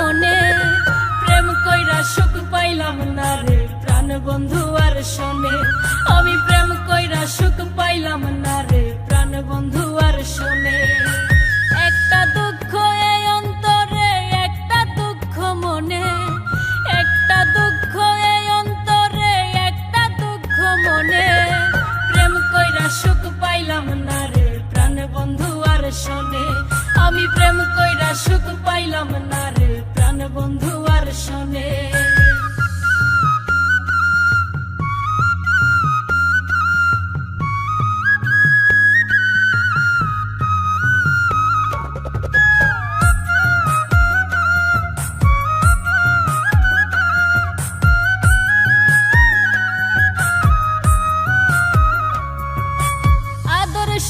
মনে, প্রেম কইরা সুখ পাইলাম না রে প্রাণ বন্ধু আর শোনে। আমি প্রেম কইরা সুখ পাইলাম না রে প্রাণ বন্ধু আর শোনে। একটা দুঃখ এই অন্তরে, একটা দুঃখ মনে, একটা দুঃখ এই অন্তরে, একটা দুঃখ মনে, প্রেম কইরা সুখ পাইলাম না রে প্রাণ বন্ধু আর শোনে। আমি প্রেম কইরা সুখ পাইলাম না রে প্রাণ বন্ধু আর শোনে।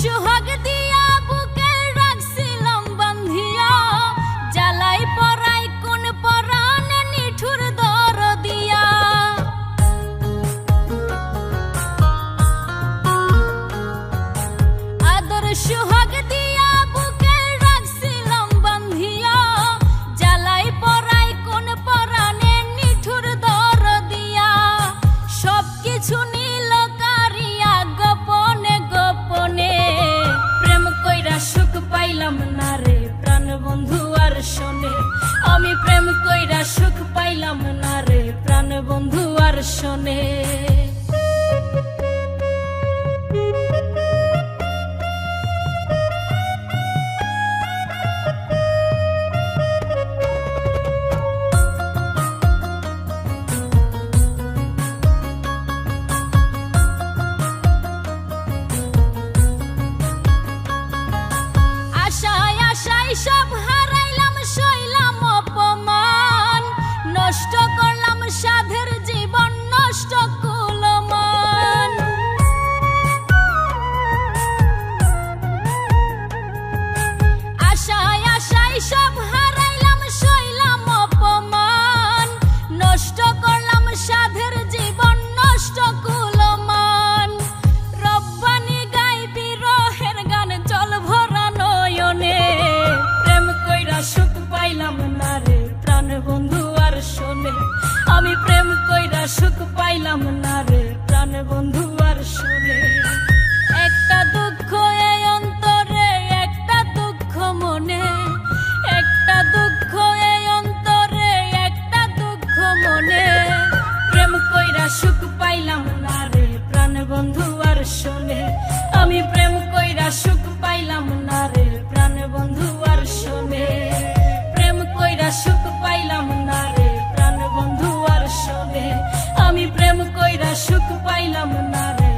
সোহাগ দিয়া বুকে রাখছিলাম বান্ধিয়া, জ্বালাই পরাই কোন পরাণে নিঠুর দর দিয়া। আদর সোহাগ দিয়া বুকে রাখছিলাম বান্ধিয়া, জ্বালাই পরাই কোন পরাণে নিঠুর দর দিয়া। সবকিছু নীল কারিয়া গোপনে গোপনে, প্রেম কইরা সুখ পাইলাম না রে প্রাণ বন্ধু আর শোনে। আমি প্রেম কইরা সুখ পাইলাম না রে প্রাণ বন্ধু আর শোনে। আশায় আশায় সব হারাইলাম, সইলাম অপমান, নষ্ট করলাম সাধের জীবন, নষ্ট কুলমান। আশায় আশায় সব হারাইলাম, সইলাম অপমান, নষ্ট করলাম সাধের জীবন, নষ্ট কুলমান। রব্বানি গাই বিরহের গান জল ভরা নয়নে, প্রেম কইরা সুখ পাইলাম না রে প্রাণ বন্ধু আর শোনে। আমি প্রেম কইরা সুখ পাইলাম না রে প্রাণ বন্ধু আর শোনে। একটা দুঃখ এই অন্তরে, একটা দুঃখ মনে, একটা দুঃখ এই অন্তরে, একটা দুঃখ মনে, প্রেম কইরা সুখ পাইলাম না রে প্রাণ বন্ধু আর শোনে। আমি প্রেম কইরা সুখ পাইলাম না রে প্রাণ বন্ধু আর শোনে। প্রেম কইরা সুখ পাইলাম না রে প্রাণ বন্ধু আর শোনে। আমি প্রেম কইরা সুখ পাইলাম না রে